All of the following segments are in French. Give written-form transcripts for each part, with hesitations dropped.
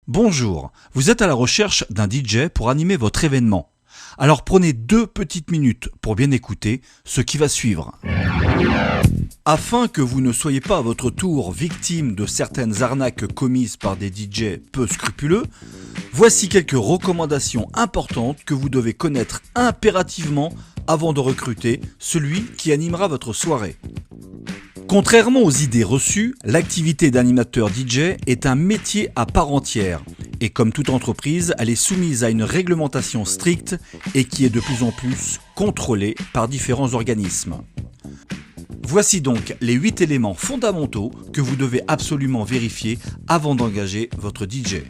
Bonjour, vous êtes à la recherche d'un DJ pour animer votre événement. Alors prenez 2 petites minutes pour bien écouter ce qui va suivre. Afin que vous ne soyez pas à votre tour victime de certaines arnaques commises par des DJ peu scrupuleux, voici quelques recommandations importantes que vous devez connaître impérativement avant de recruter celui qui animera votre soirée. Contrairement aux idées reçues, l'activité d'animateur DJ est un métier à part entière et comme toute entreprise, elle est soumise à une réglementation stricte et qui est de plus en plus contrôlée par différents organismes. Voici donc les 8 éléments fondamentaux que vous devez absolument vérifier avant d'engager votre DJ.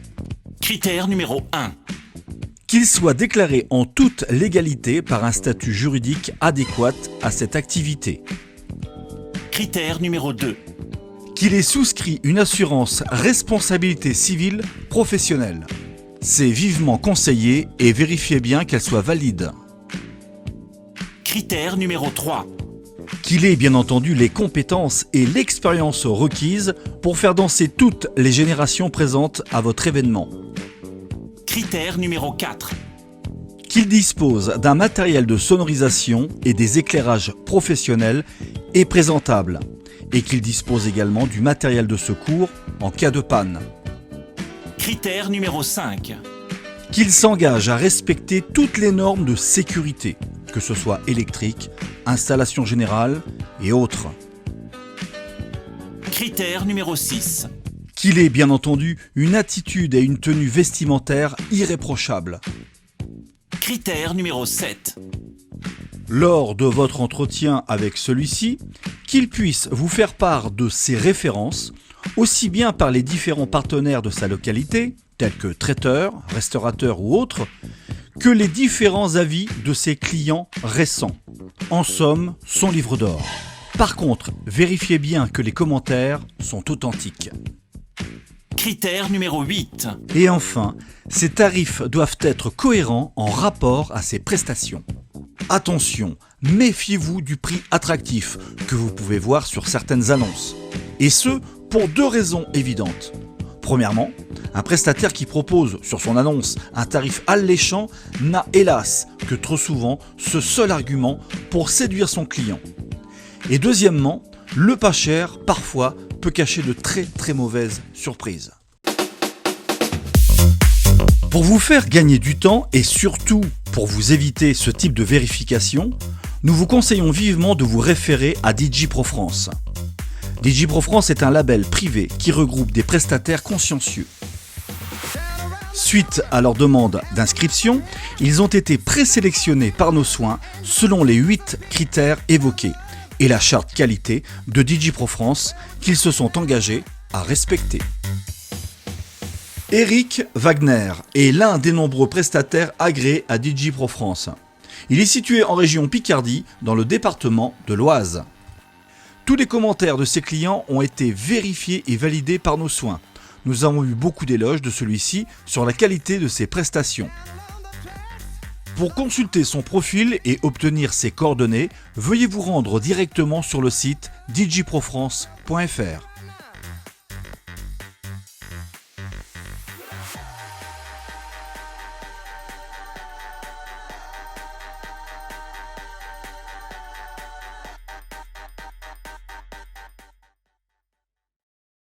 Critère numéro 1. Qu'il soit déclaré en toute légalité par un statut juridique adéquat à cette activité. Critère numéro 2. Qu'il ait souscrit une assurance responsabilité civile professionnelle. C'est vivement conseillé et vérifiez bien qu'elle soit valide. Critère numéro 3. Qu'il ait bien entendu les compétences et l'expérience requises pour faire danser toutes les générations présentes à votre événement. Critère numéro 4. Qu'il dispose d'un matériel de sonorisation et des éclairages professionnels et présentables, et qu'il dispose également du matériel de secours en cas de panne. Critère numéro 5. Qu'il s'engage à respecter toutes les normes de sécurité, que ce soit électrique, installation générale et autres. Critère numéro 6. Qu'il ait bien entendu une attitude et une tenue vestimentaire irréprochables. Critère numéro 7. Lors de votre entretien avec celui-ci, qu'il puisse vous faire part de ses références, aussi bien par les différents partenaires de sa localité, tels que traiteurs, restaurateurs ou autres, que les différents avis de ses clients récents. En somme, son livre d'or. Par contre, vérifiez bien que les commentaires sont authentiques. Critère numéro 8. Et enfin, ces tarifs doivent être cohérents en rapport à ses prestations. Attention, méfiez-vous du prix attractif que vous pouvez voir sur certaines annonces. Et ce, pour 2 raisons évidentes. Premièrement, un prestataire qui propose sur son annonce un tarif alléchant n'a hélas que trop souvent ce seul argument pour séduire son client. Et deuxièmement, le pas cher parfois peut cacher de très mauvaises surprises. Pour vous faire gagner du temps et surtout pour vous éviter ce type de vérification, nous vous conseillons vivement de vous référer à DJ Pro France. DJ Pro France est un label privé qui regroupe des prestataires consciencieux. Suite à leur demande d'inscription, ils ont été présélectionnés par nos soins selon les 8 critères évoqués et la charte qualité de DJ Pro France qu'ils se sont engagés à respecter. Eric Wagner est l'un des nombreux prestataires agréés à DJ Pro France. Il est situé en région Picardie, dans le département de l'Oise. Tous les commentaires de ses clients ont été vérifiés et validés par nos soins. Nous avons eu beaucoup d'éloges de celui-ci sur la qualité de ses prestations. Pour consulter son profil et obtenir ses coordonnées, veuillez vous rendre directement sur le site djprofrance.fr.